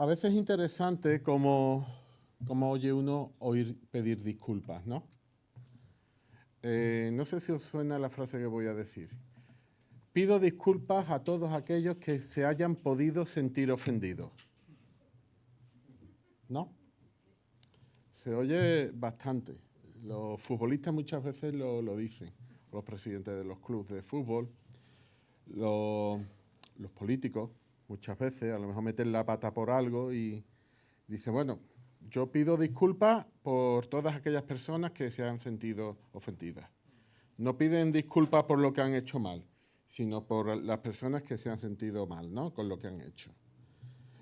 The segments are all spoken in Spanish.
A veces es interesante cómo oye uno pedir disculpas, ¿no? No sé si os suena la frase que voy a decir. Pido disculpas a todos aquellos que se hayan podido sentir ofendidos. ¿No? Se oye bastante. Los futbolistas muchas veces lo dicen, los presidentes de los clubes de fútbol, los políticos muchas veces a lo mejor meten la pata por algo y dicen, bueno, yo pido disculpas por todas aquellas personas que se han sentido ofendidas. No piden disculpas por lo que han hecho mal, sino por las personas que se han sentido mal, ¿no? Con lo que han hecho.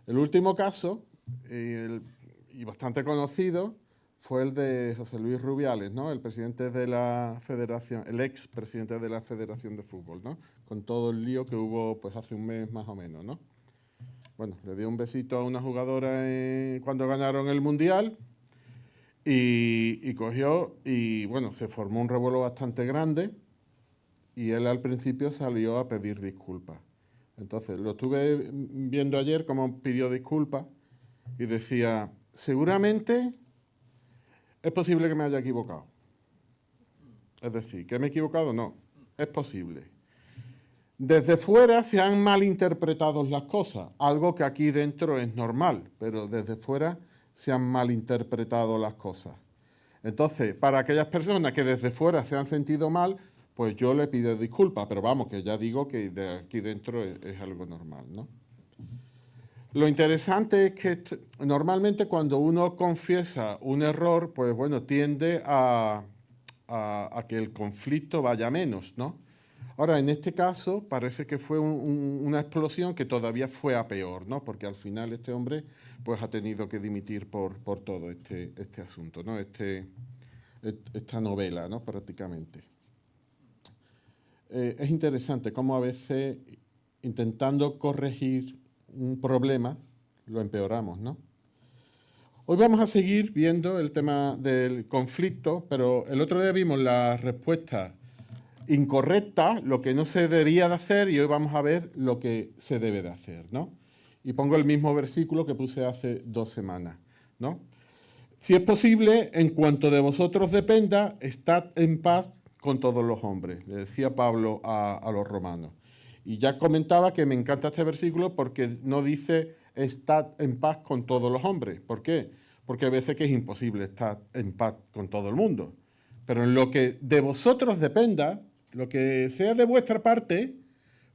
El último caso, y bastante conocido, fue el de José Luis Rubiales, ¿no? El presidente de la Federación, el ex presidente de la Federación de Fútbol, ¿no? Con todo el lío que hubo pues hace un mes más o menos, ¿no? Bueno, le dio un besito a una jugadora cuando ganaron el Mundial y cogió y, bueno, se formó un revuelo bastante grande y él al principio salió a pedir disculpas. Entonces, lo estuve viendo ayer cómo pidió disculpas y decía, seguramente es posible que me haya equivocado. Es decir, ¿que me he equivocado? No, es posible. Desde fuera se han malinterpretado las cosas, algo que aquí dentro es normal, pero desde fuera se han malinterpretado las cosas. Entonces, para aquellas personas que desde fuera se han sentido mal, pues yo le pido disculpas, pero vamos, que ya digo que de aquí dentro es algo normal, ¿no? Lo interesante es que normalmente cuando uno confiesa un error, pues bueno, tiende a que el conflicto vaya menos, ¿no? Ahora, en este caso, parece que fue una explosión que todavía fue a peor, ¿no? Porque al final este hombre pues, ha tenido que dimitir por todo este asunto, ¿no? Esta novela, ¿no? Prácticamente. Es interesante cómo a veces, intentando corregir un problema, lo empeoramos, ¿no? Hoy vamos a seguir viendo el tema del conflicto, pero el otro día vimos la respuesta incorrecta, lo que no se debería de hacer, y hoy vamos a ver lo que se debe de hacer, ¿no? Y pongo el mismo versículo que puse hace 2 semanas, ¿no? Si es posible, en cuanto de vosotros dependa, estad en paz con todos los hombres, le decía Pablo a los romanos. Y ya comentaba que me encanta este versículo porque no dice estad en paz con todos los hombres. ¿Por qué? Porque hay veces que es imposible estar en paz con todo el mundo. Pero en lo que de vosotros dependa, lo que sea de vuestra parte,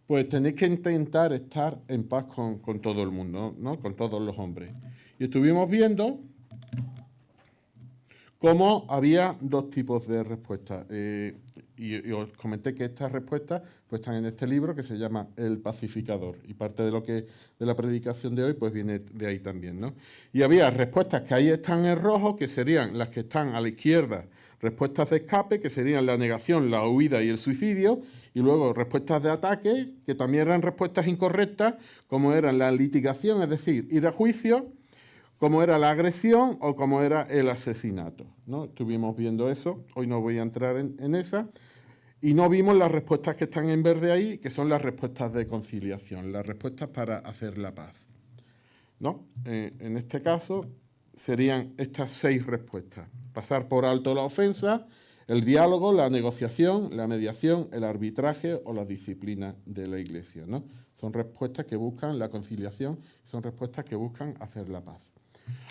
pues tenéis que intentar estar en paz con todo el mundo, ¿no? Con todos los hombres. Y estuvimos viendo cómo había 2 tipos de respuestas. Y os comenté que estas respuestas pues, están en este libro que se llama El Pacificador. Y parte de la predicación de hoy pues viene de ahí también, ¿no? Y había respuestas que ahí están en rojo, que serían las que están a la izquierda, respuestas de escape, que serían la negación, la huida y el suicidio, y luego respuestas de ataque, que también eran respuestas incorrectas, como eran la litigación, es decir, ir a juicio, como era la agresión o como era el asesinato, ¿no? Estuvimos viendo eso, hoy no voy a entrar en esa, y no vimos las respuestas que están en verde ahí, que son las respuestas de conciliación, las respuestas para hacer la paz, ¿no? En este caso serían estas 6 respuestas: pasar por alto la ofensa, el diálogo, la negociación, la mediación, el arbitraje o la disciplina de la Iglesia, ¿no? Son respuestas que buscan la conciliación, son respuestas que buscan hacer la paz.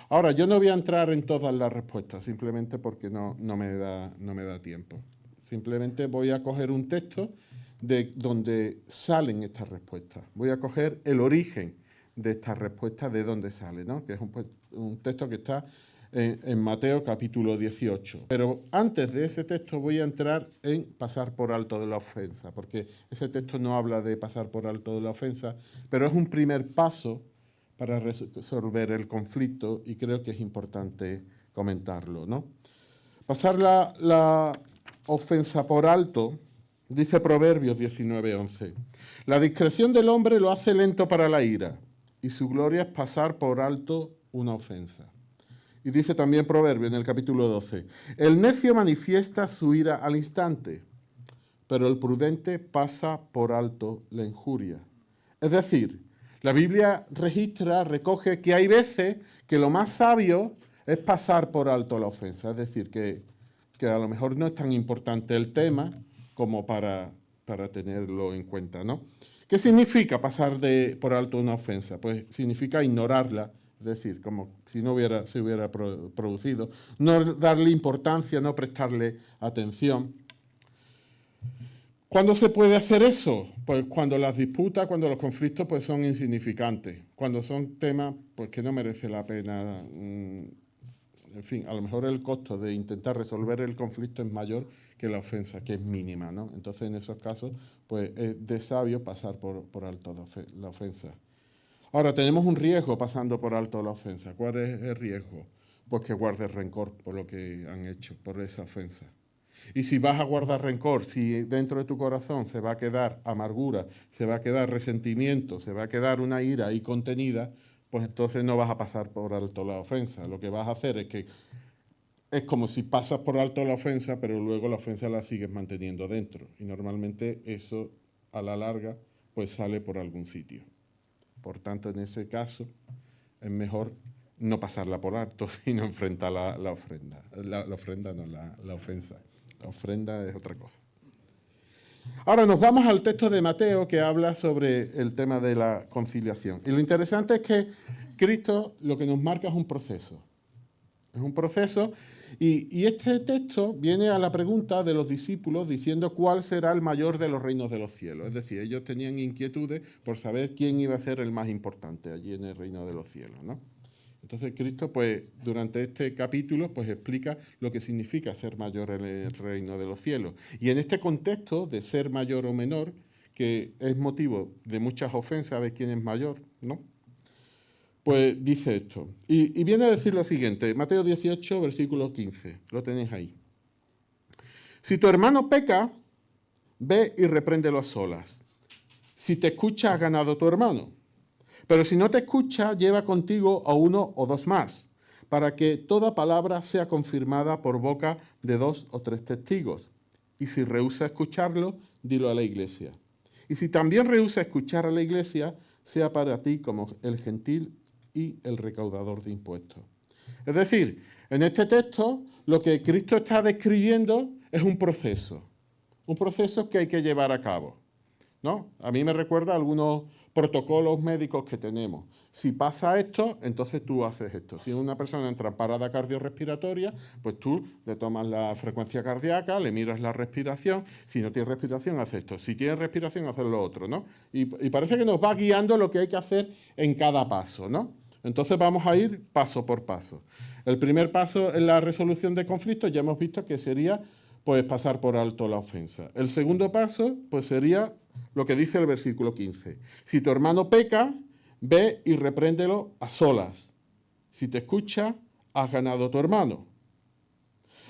Ahora, yo no voy a entrar en todas las respuestas, simplemente porque no me da tiempo. Simplemente voy a coger un texto de donde salen estas respuestas. Voy a coger el origen de estas respuestas, de dónde sale, ¿no? Que es un texto que está en Mateo capítulo 18. Pero antes de ese texto voy a entrar en pasar por alto de la ofensa, porque ese texto no habla de pasar por alto de la ofensa, pero es un primer paso para resolver el conflicto y creo que es importante comentarlo, ¿no? Pasar la ofensa por alto, dice Proverbios 19:11. La discreción del hombre lo hace lento para la ira y su gloria es pasar por alto una ofensa. Y dice también Proverbios en el capítulo 12. El necio manifiesta su ira al instante, pero el prudente pasa por alto la injuria. Es decir, La Biblia recoge que hay veces que lo más sabio es pasar por alto la ofensa. Es decir, que a lo mejor no es tan importante el tema como para tenerlo en cuenta, ¿no? ¿Qué significa pasar por alto una ofensa? Pues significa ignorarla, es decir, como si no se hubiera producido, no darle importancia, no prestarle atención. ¿Cuándo se puede hacer eso? Pues cuando las disputas, cuando los conflictos pues son insignificantes, cuando son temas pues que no merece la pena, en fin, a lo mejor el costo de intentar resolver el conflicto es mayor que la ofensa, que es mínima, ¿no? Entonces en esos casos pues es de sabio pasar por alto la ofensa. Ahora, tenemos un riesgo pasando por alto la ofensa. ¿Cuál es el riesgo? Pues que guardes rencor por lo que han hecho, por esa ofensa. Y si vas a guardar rencor, si dentro de tu corazón se va a quedar amargura, se va a quedar resentimiento, se va a quedar una ira ahí contenida, pues entonces no vas a pasar por alto la ofensa. Lo que vas a hacer es como si pasas por alto la ofensa, pero luego la ofensa la sigues manteniendo dentro. Y normalmente eso, a la larga, pues sale por algún sitio. Por tanto, en ese caso, es mejor no pasarla por alto, sino enfrentar la ofrenda. La ofensa. La ofrenda es otra cosa. Ahora nos vamos al texto de Mateo que habla sobre el tema de la conciliación. Y lo interesante es que Cristo lo que nos marca es un proceso. Es un proceso y este texto viene a la pregunta de los discípulos diciendo cuál será el mayor de los reinos de los cielos. Es decir, ellos tenían inquietudes por saber quién iba a ser el más importante allí en el reino de los cielos, ¿no? Entonces Cristo, pues, durante este capítulo, pues explica lo que significa ser mayor en el reino de los cielos. Y en este contexto de ser mayor o menor, que es motivo de muchas ofensas de quién es mayor, ¿no? Pues dice esto. Y viene a decir lo siguiente, Mateo 18, versículo 15. Lo tenéis ahí. Si tu hermano peca, ve y repréndelo a solas. Si te escucha, has ganado tu hermano. Pero si no te escucha, lleva contigo a uno o dos más, para que toda palabra sea confirmada por boca de 2 o 3 testigos. Y si rehúsa escucharlo, dilo a la iglesia. Y si también rehúsa escuchar a la iglesia, sea para ti como el gentil y el recaudador de impuestos. Es decir, en este texto lo que Cristo está describiendo es un proceso que hay que llevar a cabo, ¿no? A mí me recuerda a algunos protocolos médicos que tenemos. Si pasa esto, entonces tú haces esto. Si una persona entra en parada cardiorrespiratoria, pues tú le tomas la frecuencia cardíaca, le miras la respiración. Si no tiene respiración, haces esto. Si tiene respiración, haces lo otro, ¿no? Y parece que nos va guiando lo que hay que hacer en cada paso, ¿no? Entonces vamos a ir paso por paso. El primer paso en la resolución de conflictos ya hemos visto que sería pues pasar por alto la ofensa. El segundo paso pues sería lo que dice el versículo 15. Si tu hermano peca, ve y repréndelo a solas. Si te escucha, has ganado a tu hermano.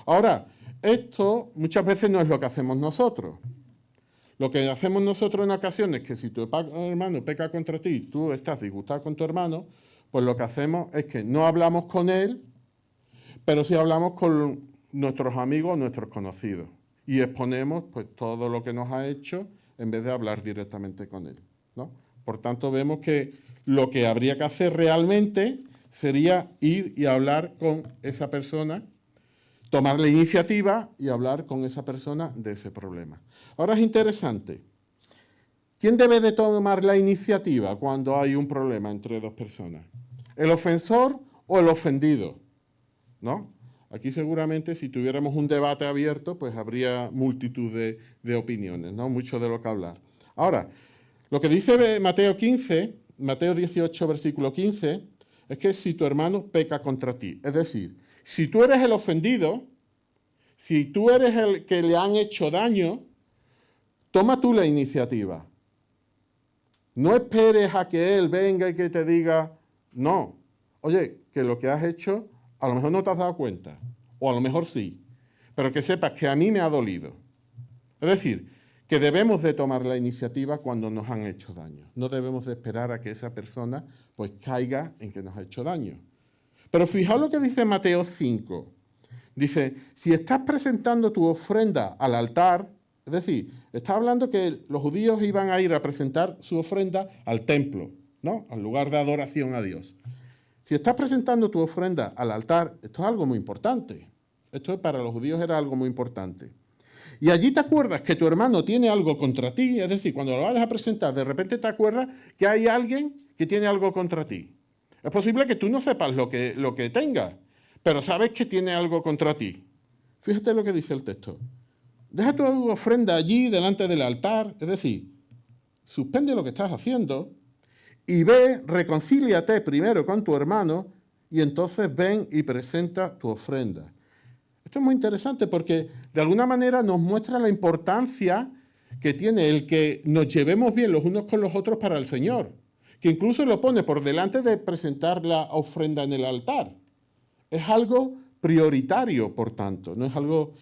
Ahora, esto muchas veces no es lo que hacemos nosotros. Lo que hacemos nosotros en ocasiones es que si tu hermano peca contra ti, tú estás disgustado con tu hermano, pues lo que hacemos es que no hablamos con él, pero sí hablamos con nuestros amigos, nuestros conocidos. Y exponemos pues todo lo que nos ha hecho en vez de hablar directamente con él, ¿no? Por tanto, vemos que lo que habría que hacer realmente sería ir y hablar con esa persona, tomar la iniciativa y hablar con esa persona de ese problema. Ahora es interesante. ¿Quién debe de tomar la iniciativa cuando hay un problema entre dos personas? ¿El ofensor o el ofendido? ¿No? Aquí seguramente si tuviéramos un debate abierto, pues habría multitud de opiniones, ¿no? Mucho de lo que hablar. Ahora, lo que dice Mateo 18, versículo 15, es que si tu hermano peca contra ti, es decir, si tú eres el ofendido, si tú eres el que le han hecho daño, toma tú la iniciativa. No esperes a que él venga y que te diga, no, oye, que lo que has hecho a lo mejor no te has dado cuenta, o a lo mejor sí, pero que sepas que a mí me ha dolido. Es decir, que debemos de tomar la iniciativa cuando nos han hecho daño. No debemos de esperar a que esa persona pues caiga en que nos ha hecho daño. Pero fijaos lo que dice Mateo 5. Dice, si estás presentando tu ofrenda al altar, es decir, está hablando que los judíos iban a ir a presentar su ofrenda al templo, ¿no? Al lugar de adoración a Dios. Si estás presentando tu ofrenda al altar, esto es algo muy importante. Esto para los judíos era algo muy importante. Y allí te acuerdas que tu hermano tiene algo contra ti, es decir, cuando lo vayas a presentar, de repente te acuerdas que hay alguien que tiene algo contra ti. Es posible que tú no sepas lo que tenga, pero sabes que tiene algo contra ti. Fíjate lo que dice el texto. Deja tu ofrenda allí delante del altar, es decir, suspende lo que estás haciendo y ve, reconcíliate primero con tu hermano y entonces ven y presenta tu ofrenda. Esto es muy interesante porque de alguna manera nos muestra la importancia que tiene el que nos llevemos bien los unos con los otros para el Señor, que incluso lo pone por delante de presentar la ofrenda en el altar. Es algo prioritario, por tanto, no es algo...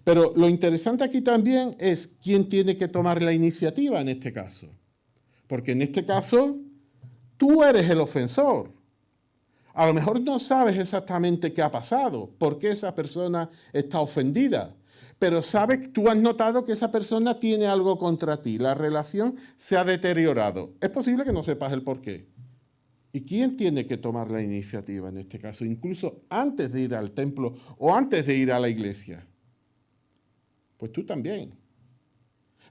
Pero lo interesante aquí también es quién tiene que tomar la iniciativa en este caso. Porque en este caso, tú eres el ofensor. A lo mejor no sabes exactamente qué ha pasado, por qué esa persona está ofendida, pero sabes, tú has notado que esa persona tiene algo contra ti, la relación se ha deteriorado. Es posible que no sepas el por qué. ¿Y quién tiene que tomar la iniciativa en este caso, incluso antes de ir al templo o antes de ir a la iglesia? Pues tú también.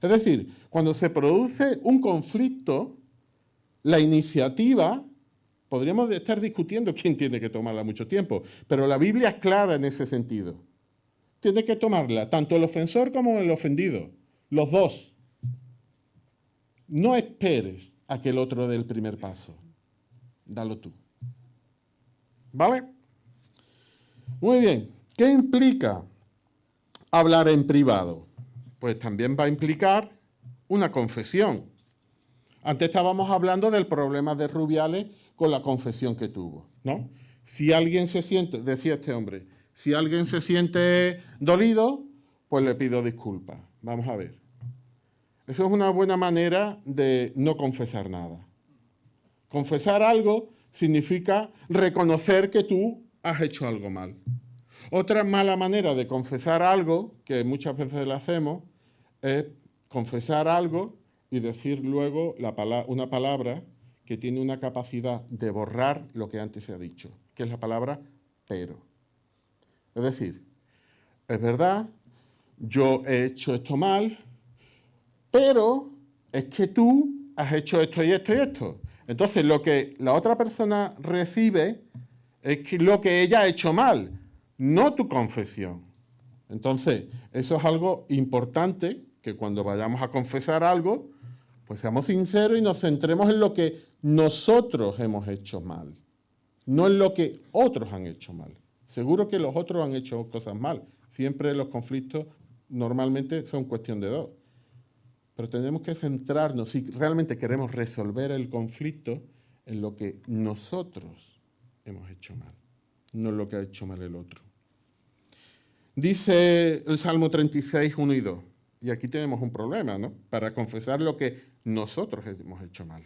Es decir, cuando se produce un conflicto, la iniciativa, podríamos estar discutiendo quién tiene que tomarla mucho tiempo, pero la Biblia es clara en ese sentido. Tiene que tomarla tanto el ofensor como el ofendido, los dos. No esperes a que el otro dé el primer paso. Dalo tú. ¿Vale? Muy bien. ¿Qué implica hablar en privado? Pues también va a implicar una confesión. Antes estábamos hablando del problema de Rubiales con la confesión que tuvo, ¿no? Si alguien se siente, decía este hombre, si alguien se siente dolido, pues le pido disculpas. Vamos a ver. Eso es una buena manera de no confesar nada. Confesar algo significa reconocer que tú has hecho algo mal. Otra mala manera de confesar algo, que muchas veces lo hacemos, es confesar algo y decir luego una palabra que tiene una capacidad de borrar lo que antes se ha dicho, que es la palabra pero. Es decir, es verdad, yo he hecho esto mal, pero es que tú has hecho esto y esto y esto. Entonces, lo que la otra persona recibe es lo que ella ha hecho mal, no tu confesión. Entonces, eso es algo importante, que cuando vayamos a confesar algo, pues seamos sinceros y nos centremos en lo que nosotros hemos hecho mal, no en lo que otros han hecho mal. Seguro que los otros han hecho cosas mal. Siempre los conflictos normalmente son cuestión de dos. Pero tenemos que centrarnos, si realmente queremos resolver el conflicto, en lo que nosotros hemos hecho mal, no en lo que ha hecho mal el otro. Dice el Salmo 36, 1 y 2, y aquí tenemos un problema, ¿no? Para confesar lo que nosotros hemos hecho mal.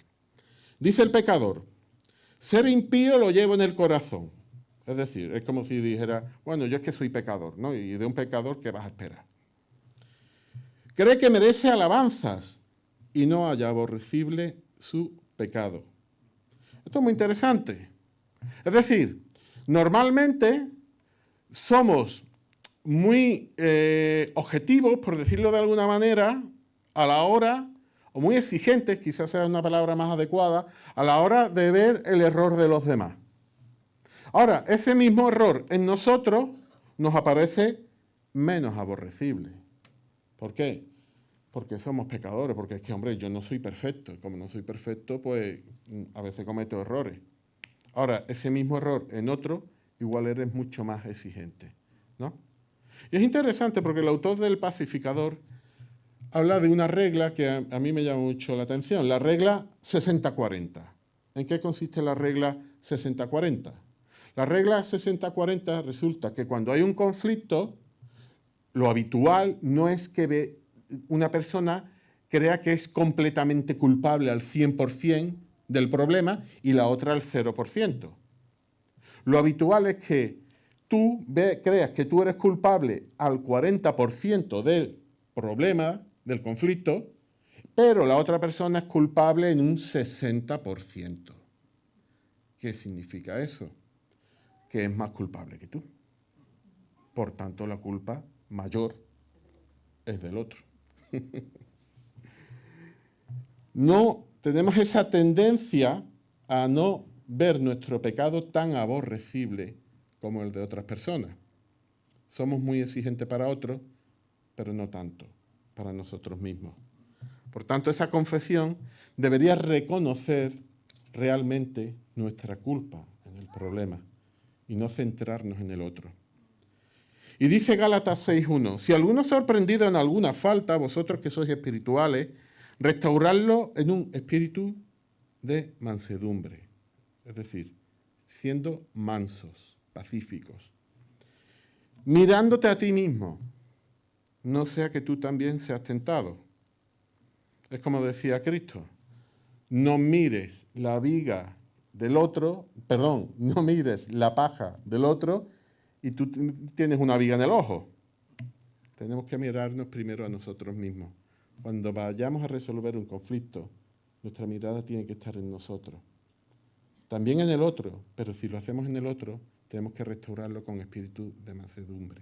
Dice el pecador, ser impío lo llevo en el corazón. Es decir, es como si dijera, bueno, yo es que soy pecador, ¿no? Y de un pecador, ¿qué vas a esperar? Cree que merece alabanzas y no haya aborrecible su pecado. Esto es muy interesante. Es decir, normalmente somos muy objetivos, por decirlo de alguna manera, a la hora, o muy exigentes, quizás sea una palabra más adecuada, a la hora de ver el error de los demás. Ahora, ese mismo error en nosotros nos aparece menos aborrecible. ¿Por qué? Porque somos pecadores, porque es que, hombre, yo no soy perfecto. Y como no soy perfecto, pues a veces cometo errores. Ahora, ese mismo error en otro, igual eres mucho más exigente, ¿no? Y es interesante porque el autor del Pacificador habla de una regla que a mí me llama mucho la atención, la regla 60-40. ¿En qué consiste la regla 60-40? La regla 60-40 resulta que cuando hay un conflicto, lo habitual no es que una persona crea que es completamente culpable al 100% del problema y la otra al 0%. Lo habitual es que tú creas que tú eres culpable al 40% del problema, del conflicto, pero la otra persona es culpable en un 60%. ¿Qué significa eso? Que es más culpable que tú. Por tanto, la culpa mayor es del otro. No tenemos esa tendencia a no ver nuestro pecado tan aborrecible como el de otras personas. Somos muy exigentes para otros, pero no tanto para nosotros mismos. Por tanto, esa confesión debería reconocer realmente nuestra culpa en el problema y no centrarnos en el otro. Y dice Gálatas 6:1, si alguno se ha sorprendido en alguna falta, vosotros que sois espirituales, restauradlo en un espíritu de mansedumbre, es decir, siendo mansos, pacíficos, mirándote a ti mismo, no sea que tú también seas tentado. Es como decía Cristo, no mires la viga del otro, no mires la paja del otro y tú tienes una viga en el ojo. Tenemos que mirarnos primero a nosotros mismos. Cuando vayamos a resolver un conflicto, nuestra mirada tiene que estar en nosotros. También en el otro, pero si lo hacemos en el otro, tenemos que restaurarlo con espíritu de mansedumbre.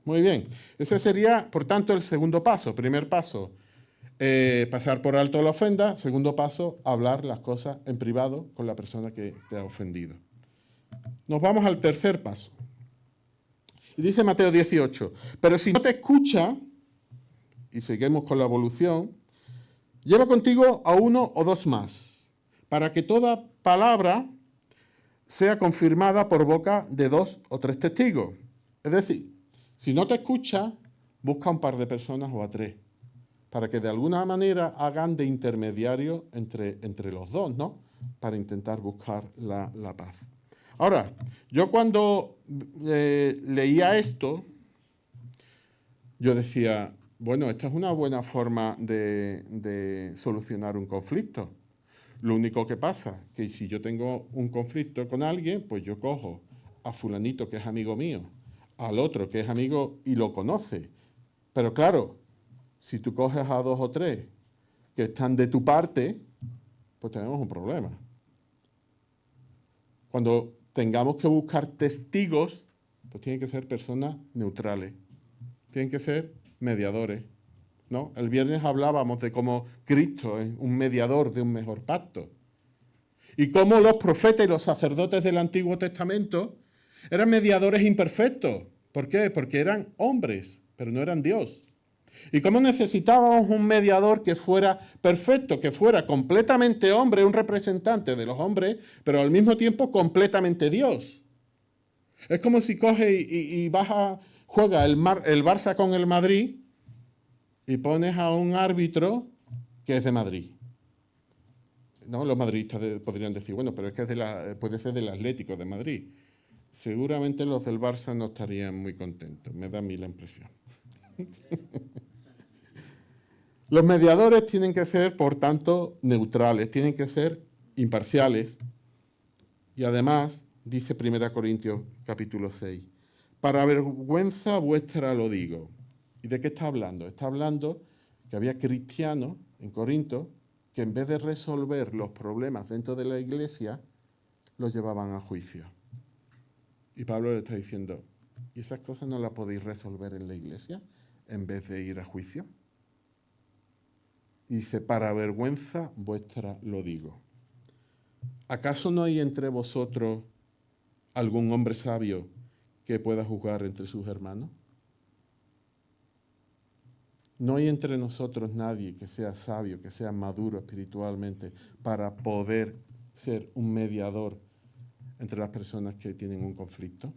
Muy bien, ese sería, por tanto, el segundo paso. Primer paso, pasar por alto la ofenda. Segundo paso, hablar las cosas en privado con la persona que te ha ofendido. Nos vamos al tercer paso. Y dice Mateo 18, pero si no te escucha, y seguimos con la evolución, lleva contigo a uno o dos más, para que toda palabra sea confirmada por boca de 2 o 3 testigos. Es decir, si no te escucha, busca a un par de personas o a 3, para que de alguna manera hagan de intermediario entre los dos, ¿no? Para intentar buscar la paz. Ahora, yo cuando leía esto, yo decía, bueno, esta es una buena forma de solucionar un conflicto. Lo único que pasa, que si yo tengo un conflicto con alguien, pues yo cojo a fulanito que es amigo mío, al otro que es amigo y lo conoce. Pero claro, si tú coges a 2 o 3 que están de tu parte, pues tenemos un problema. Cuando tengamos que buscar testigos, pues tienen que ser personas neutrales, tienen que ser mediadores, ¿no? El viernes hablábamos de cómo Cristo es un mediador de un mejor pacto. Y cómo los profetas y los sacerdotes del Antiguo Testamento eran mediadores imperfectos. ¿Por qué? Porque eran hombres, pero no eran Dios. Y cómo necesitábamos un mediador que fuera perfecto, que fuera completamente hombre, un representante de los hombres, pero al mismo tiempo completamente Dios. Es como si coge y juega el Barça con el Madrid y pones a un árbitro que es de Madrid. ¿No? Los madridistas podrían decir, bueno, pero es que puede ser del Atlético de Madrid. Seguramente los del Barça no estarían muy contentos, me da a mí la impresión. Los mediadores tienen que ser, por tanto, neutrales, tienen que ser imparciales. Y además, dice 1 Corintios capítulo 6, para vergüenza vuestra lo digo. ¿Y de qué está hablando? Está hablando que había cristianos en Corinto que en vez de resolver los problemas dentro de la iglesia, los llevaban a juicio. Y Pablo le está diciendo, ¿y esas cosas no las podéis resolver en la iglesia en vez de ir a juicio? Y dice, para vergüenza vuestra lo digo. ¿Acaso no hay entre vosotros algún hombre sabio que pueda juzgar entre sus hermanos? No hay entre nosotros nadie que sea sabio, que sea maduro espiritualmente para poder ser un mediador entre las personas que tienen un conflicto.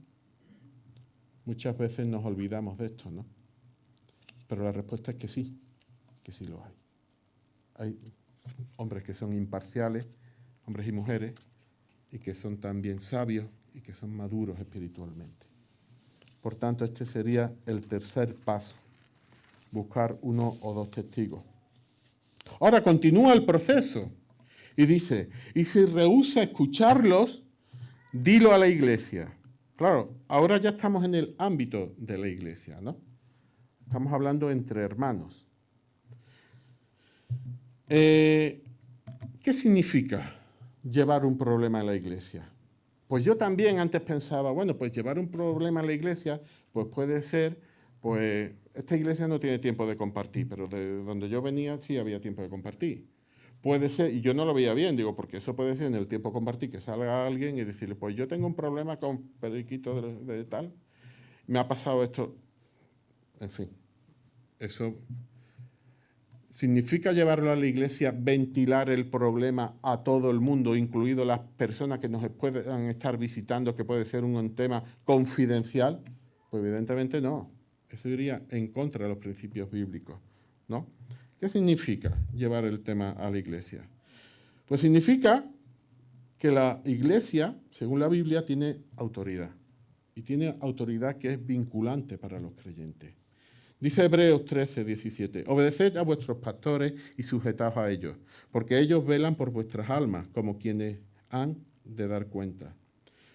Muchas veces nos olvidamos de esto, ¿no? Pero la respuesta es que sí lo hay. Hay hombres que son imparciales, hombres y mujeres, y que son también sabios y que son maduros espiritualmente. Por tanto, este sería el tercer paso, buscar uno o dos testigos. Ahora continúa el proceso y dice, y si rehúsa escucharlos, dilo a la iglesia. Claro, ahora ya estamos en el ámbito de la iglesia, ¿no? Estamos hablando entre hermanos. ¿Qué significa llevar un problema a la iglesia? Pues yo también antes pensaba, bueno, pues llevar un problema a la iglesia, pues puede ser, pues esta iglesia no tiene tiempo de compartir, pero de donde yo venía sí había tiempo de compartir. Puede ser, y yo no lo veía bien, digo, porque eso puede ser en el tiempo de compartir que salga alguien y decirle, pues yo tengo un problema con periquito de tal, me ha pasado esto, en fin, eso significa llevarlo a la iglesia, ventilar el problema a todo el mundo, incluido las personas que nos puedan estar visitando, que puede ser un tema confidencial. Pues evidentemente no. Eso iría en contra de los principios bíblicos, ¿no? ¿Qué significa llevar el tema a la iglesia? Pues significa que la iglesia, según la Biblia, tiene autoridad. Y tiene autoridad que es vinculante para los creyentes. Dice Hebreos 13, 17, obedeced a vuestros pastores y sujetaos a ellos, porque ellos velan por vuestras almas, como quienes han de dar cuenta.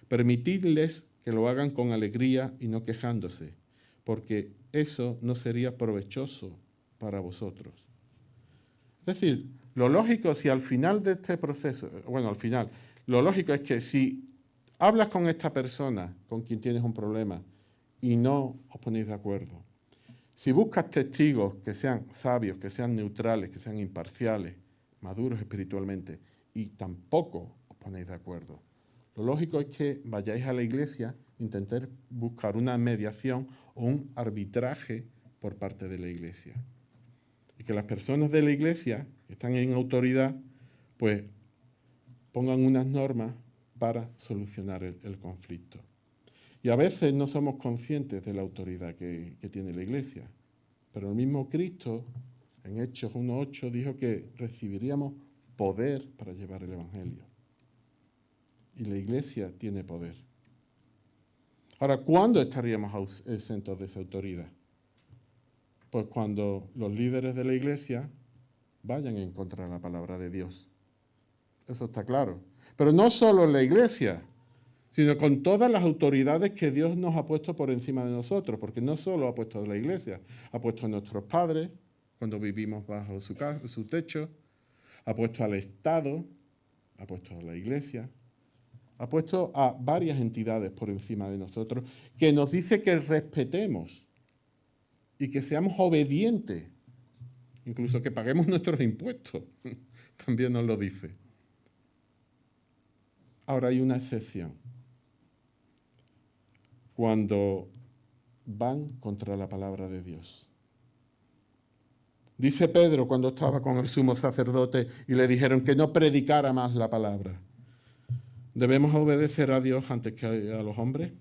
Permitidles que lo hagan con alegría y no quejándose, porque eso no sería provechoso para vosotros. Es decir, lo lógico, si al final de este proceso, bueno, al final, lo lógico es que si hablas con esta persona con quien tienes un problema y no os ponéis de acuerdo, si buscas testigos que sean sabios, que sean neutrales, que sean imparciales, maduros espiritualmente, y tampoco os ponéis de acuerdo, lo lógico es que vayáis a la iglesia, intentéis buscar una mediación o un arbitraje por parte de la iglesia. Y que las personas de la iglesia, que están en autoridad, pues pongan unas normas para solucionar el conflicto. Y a veces no somos conscientes de la autoridad que tiene la iglesia. Pero el mismo Cristo, en Hechos 1:8, dijo que recibiríamos poder para llevar el Evangelio. Y la iglesia tiene poder. Ahora, ¿cuándo estaríamos exentos de esa autoridad? Pues cuando los líderes de la iglesia vayan en contra de la palabra de Dios. Eso está claro. Pero no solo en la iglesia, sino con todas las autoridades que Dios nos ha puesto por encima de nosotros, porque no solo ha puesto a la iglesia, ha puesto a nuestros padres cuando vivimos bajo su techo, ha puesto al Estado, ha puesto a la iglesia, ha puesto a varias entidades por encima de nosotros, que nos dice que respetemos y que seamos obedientes, incluso que paguemos nuestros impuestos, también nos lo dice. Ahora hay una excepción. Cuando van contra la palabra de Dios. Dice Pedro cuando estaba con el sumo sacerdote y le dijeron que no predicara más la palabra. ¿Debemos obedecer a Dios antes que a los hombres?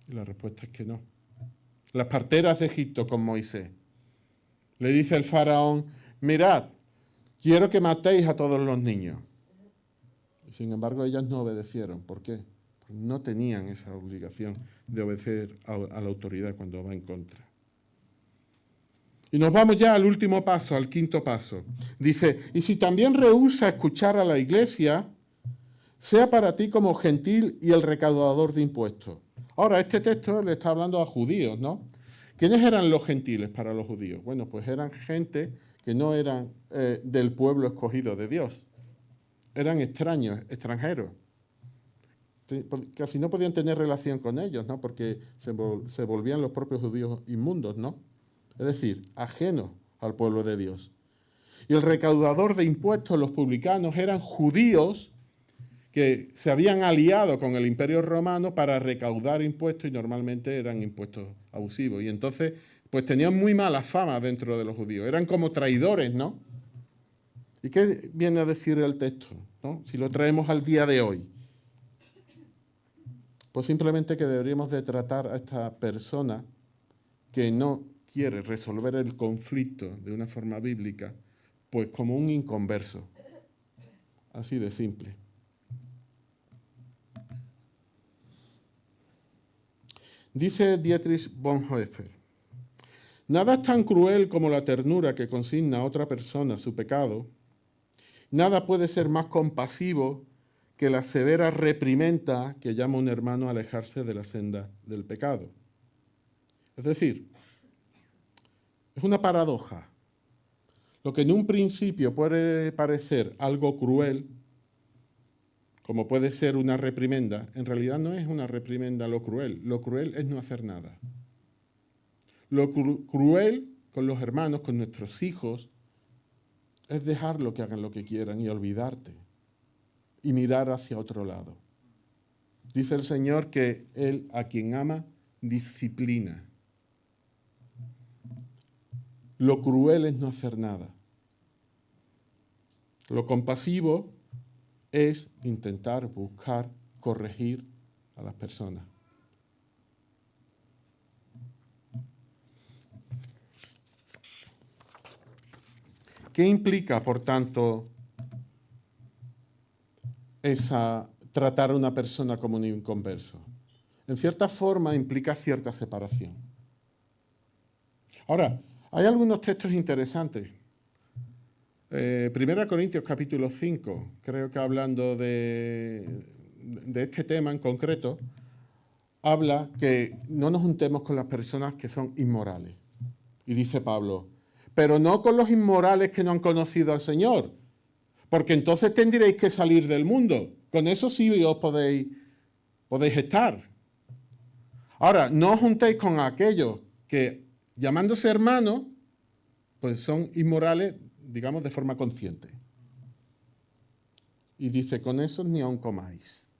Y la respuesta es que no. Las parteras de Egipto con Moisés. Le dice el faraón, mirad, quiero que matéis a todos los niños. Y sin embargo, ellas no obedecieron. ¿Por qué? No tenían esa obligación de obedecer a la autoridad cuando va en contra. Y nos vamos ya al último paso, al quinto paso. Dice, y si también rehúsa escuchar a la iglesia, sea para ti como gentil y el recaudador de impuestos. Ahora, este texto le está hablando a judíos, ¿no? ¿Quiénes eran los gentiles para los judíos? Bueno, pues eran gente que no eran del pueblo escogido de Dios. Eran extraños, extranjeros. Casi no podían tener relación con ellos, ¿no? Porque se volvían los propios judíos inmundos, ¿no? Es decir, ajenos al pueblo de Dios. Y el recaudador de impuestos, los publicanos, eran judíos que se habían aliado con el Imperio Romano para recaudar impuestos y normalmente eran impuestos abusivos. Y entonces, pues tenían muy mala fama dentro de los judíos. Eran como traidores, ¿no? ¿Y qué viene a decir el texto, ¿no? Si lo traemos al día de hoy. Pues simplemente que deberíamos de tratar a esta persona que no quiere resolver el conflicto de una forma bíblica, pues como un inconverso. Así de simple. Dice Dietrich Bonhoeffer, nada es tan cruel como la ternura que consigna a otra persona su pecado. Nada puede ser más compasivo que la severa reprimenda que llama un hermano a alejarse de la senda del pecado. Es decir, es una paradoja. Lo que en un principio puede parecer algo cruel, como puede ser una reprimenda, en realidad no es una reprimenda lo cruel. Lo cruel es no hacer nada. Lo cruel con los hermanos, con nuestros hijos, es dejarlo que hagan lo que quieran y olvidarte y mirar hacia otro lado. Dice el Señor que Él a quien ama disciplina. Lo cruel es no hacer nada. Lo compasivo es intentar buscar, corregir a las personas. ¿Qué implica, por tanto, tratar a una persona como un inconverso? En cierta forma implica cierta separación. Ahora, hay algunos textos interesantes. 1 Corintios capítulo 5, creo que hablando de este tema en concreto, habla que no nos juntemos con las personas que son inmorales. Y dice Pablo, pero no con los inmorales que no han conocido al Señor, porque entonces tendréis que salir del mundo. Con eso sí os podéis estar. Ahora, no os juntéis con aquellos que, llamándose hermanos, pues son inmorales, digamos, de forma consciente. Y dice, con esos ni aun comáis.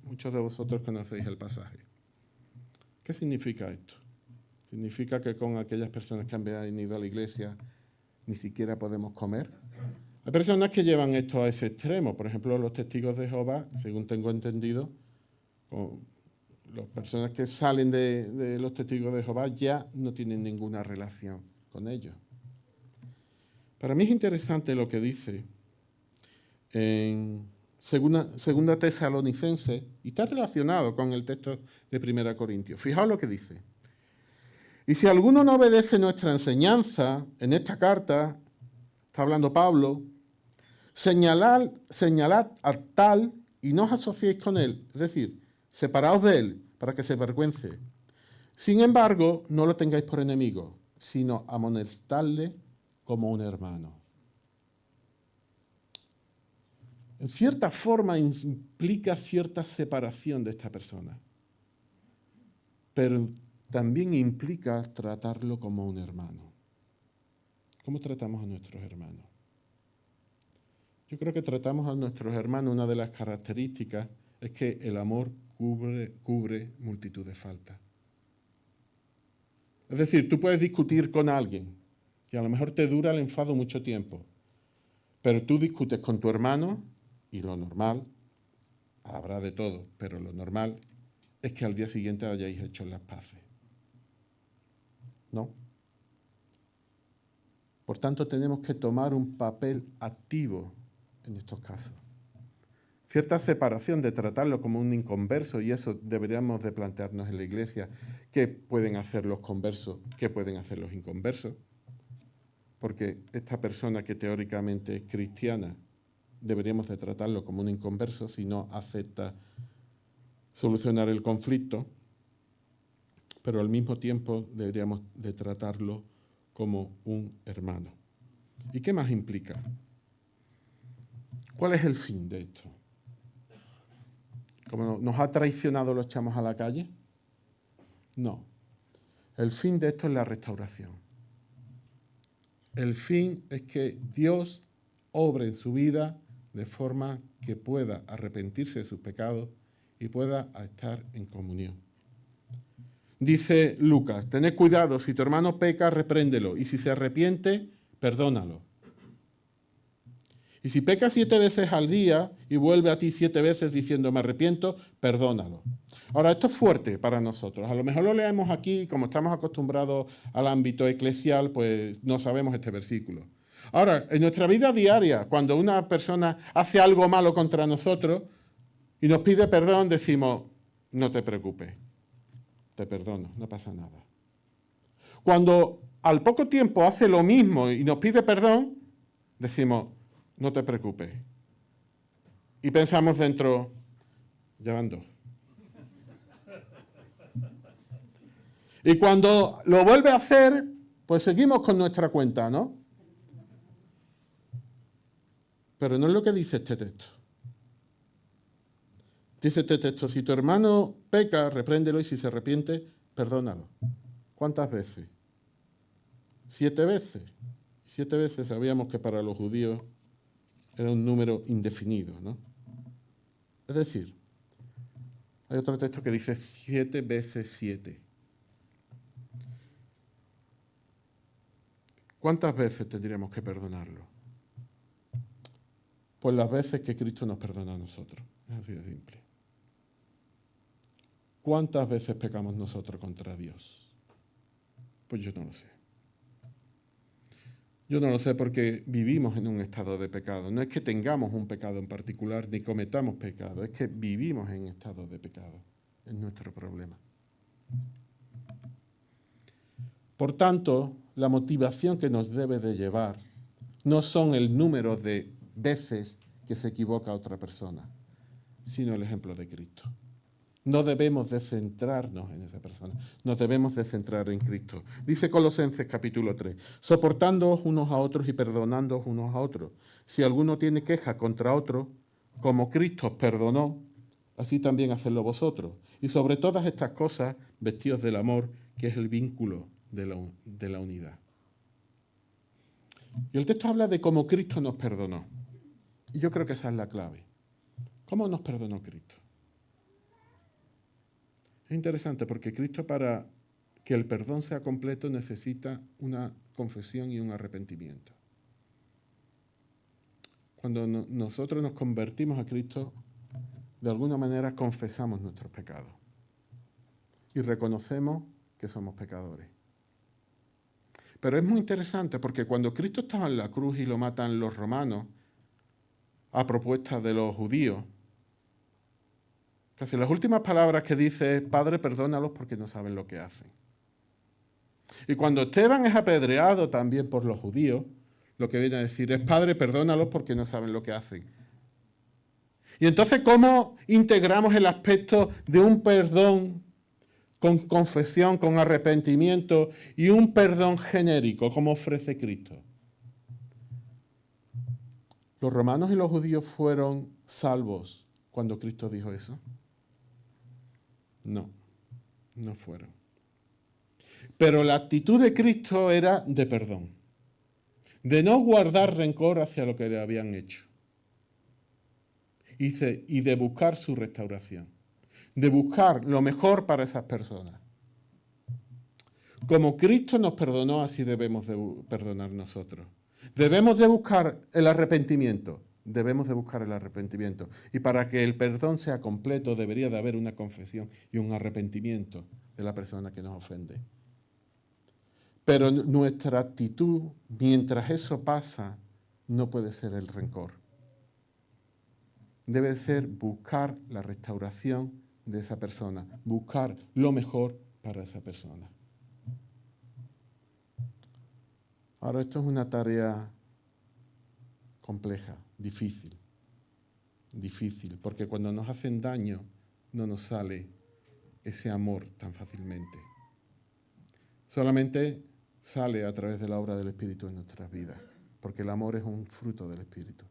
Muchos de vosotros conocéis el pasaje. ¿Qué significa esto? ¿Significa que con aquellas personas que han venido a la iglesia ni siquiera podemos comer? Hay personas que llevan esto a ese extremo. Por ejemplo, los testigos de Jehová, según tengo entendido, las personas que salen de los testigos de Jehová ya no tienen ninguna relación con ellos. Para mí es interesante lo que dice en segunda Tesalonicenses, y está relacionado con el texto de 1 Corintios. Fijaos lo que dice. Y si alguno no obedece nuestra enseñanza, en esta carta, está hablando Pablo, señalad a tal y no os asociéis con él, es decir, separaos de él para que se avergüence. Sin embargo, no lo tengáis por enemigo, sino amonestadle como un hermano. En cierta forma implica cierta separación de esta persona, pero también implica tratarlo como un hermano. ¿Cómo tratamos a nuestros hermanos? Yo creo que tratamos a nuestros hermanos, una de las características es que el amor cubre multitud de faltas. Es decir, tú puedes discutir con alguien y a lo mejor te dura el enfado mucho tiempo, pero tú discutes con tu hermano y lo normal, habrá de todo, pero lo normal es que al día siguiente hayáis hecho las paces. ¿No? Por tanto, tenemos que tomar un papel activo en estos casos. Cierta separación de tratarlo como un inconverso, y eso deberíamos de plantearnos en la iglesia, qué pueden hacer los conversos, qué pueden hacer los inconversos, porque esta persona que teóricamente es cristiana, deberíamos de tratarlo como un inconverso si no acepta solucionar el conflicto, pero al mismo tiempo deberíamos de tratarlo como un hermano. ¿Y qué más implica? ¿Cuál es el fin de esto? ¿Como nos ha traicionado, lo echamos a la calle? No. El fin de esto es la restauración. El fin es que Dios obre en su vida de forma que pueda arrepentirse de sus pecados y pueda estar en comunión. Dice Lucas, tened cuidado, si tu hermano peca, repréndelo, y si se arrepiente, perdónalo. Y si peca 7 veces al día y vuelve a ti 7 veces diciendo me arrepiento, perdónalo. Ahora, esto es fuerte para nosotros. A lo mejor lo leemos aquí, como estamos acostumbrados al ámbito eclesial, pues no sabemos este versículo. Ahora, en nuestra vida diaria, cuando una persona hace algo malo contra nosotros y nos pide perdón, decimos, no te preocupes, te perdono, no pasa nada. Cuando al poco tiempo hace lo mismo y nos pide perdón, decimos, no te preocupes. Y pensamos dentro, ya van 2. Y cuando lo vuelve a hacer, pues seguimos con nuestra cuenta, ¿no? Pero no es lo que dice este texto. Dice este texto, si tu hermano peca, repréndelo y si se arrepiente, perdónalo. ¿Cuántas veces? 7 veces. 7 veces sabíamos que para los judíos era un número indefinido, ¿no? Es decir, hay otro texto que dice 7 veces 7. ¿Cuántas veces tendríamos que perdonarlo? Pues las veces que Cristo nos perdona a nosotros. Es así de simple. ¿Cuántas veces pecamos nosotros contra Dios? Pues yo no lo sé. Yo no lo sé porque vivimos en un estado de pecado. No es que tengamos un pecado en particular ni cometamos pecado, es que vivimos en estado de pecado. Es nuestro problema. Por tanto, la motivación que nos debe de llevar no son el número de veces que se equivoca otra persona, sino el ejemplo de Cristo. No debemos de centrarnos en esa persona, nos debemos de centrar en Cristo. Dice Colosenses capítulo 3, soportándoos unos a otros y perdonándoos unos a otros. Si alguno tiene queja contra otro, como Cristo os perdonó, así también hacedlo vosotros. Y sobre todas estas cosas, vestidos del amor, que es el vínculo de la unidad. Y el texto habla de cómo Cristo nos perdonó. Y yo creo que esa es la clave. ¿Cómo nos perdonó Cristo? Es interesante porque Cristo, para que el perdón sea completo, necesita una confesión y un arrepentimiento. Cuando nosotros nos convertimos a Cristo, de alguna manera confesamos nuestros pecados y reconocemos que somos pecadores. Pero es muy interesante porque cuando Cristo estaba en la cruz y lo matan los romanos, a propuesta de los judíos, casi las últimas palabras que dice es, Padre, perdónalos porque no saben lo que hacen. Y cuando Esteban es apedreado también por los judíos, lo que viene a decir es, Padre, perdónalos porque no saben lo que hacen. Y entonces, ¿cómo integramos el aspecto de un perdón con confesión, con arrepentimiento y un perdón genérico, como ofrece Cristo? ¿Los romanos y los judíos fueron salvos cuando Cristo dijo eso? No, no fueron. Pero la actitud de Cristo era de perdón, de no guardar rencor hacia lo que le habían hecho y de buscar su restauración, de buscar lo mejor para esas personas. Como Cristo nos perdonó, así debemos de perdonar nosotros. Debemos de buscar el arrepentimiento. Debemos de buscar el arrepentimiento. Y para que el perdón sea completo, debería de haber una confesión y un arrepentimiento de la persona que nos ofende. Pero nuestra actitud, mientras eso pasa, no puede ser el rencor. Debe ser buscar la restauración de esa persona, buscar lo mejor para esa persona. Ahora, esto es una tarea compleja, difícil, porque cuando nos hacen daño no nos sale ese amor tan fácilmente. Solamente sale a través de la obra del Espíritu en nuestras vidas, porque el amor es un fruto del Espíritu.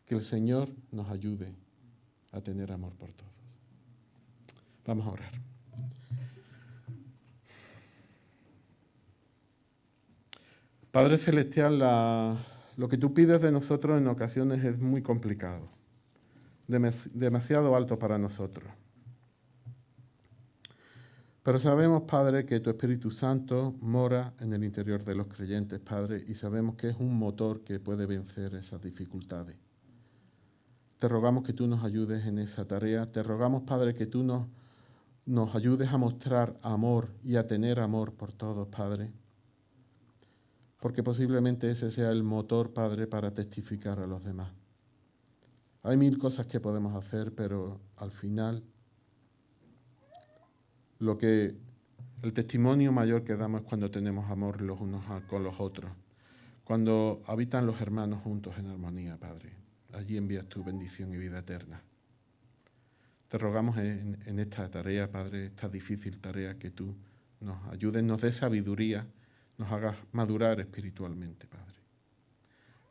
Que el Señor nos ayude a tener amor por todos. Vamos a orar. Padre Celestial, lo que tú pides de nosotros en ocasiones es muy complicado, demasiado alto para nosotros. Pero sabemos, Padre, que tu Espíritu Santo mora en el interior de los creyentes, Padre, y sabemos que es un motor que puede vencer esas dificultades. Te rogamos que tú nos ayudes en esa tarea. Te rogamos, Padre, que tú nos ayudes a mostrar amor y a tener amor por todos, Padre. Porque posiblemente ese sea el motor, Padre, para testificar a los demás. Hay 1000 cosas que podemos hacer, pero al final el testimonio mayor que damos es cuando tenemos amor los unos con los otros. Cuando habitan los hermanos juntos en armonía, Padre. Allí envías tu bendición y vida eterna. Te rogamos en esta tarea, Padre, esta difícil tarea, que tú nos ayudes, nos des sabiduría, nos hagas madurar espiritualmente, Padre.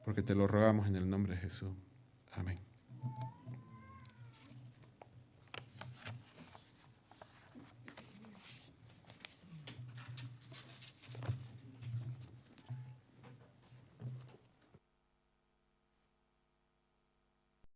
Porque te lo rogamos en el nombre de Jesús. Amén.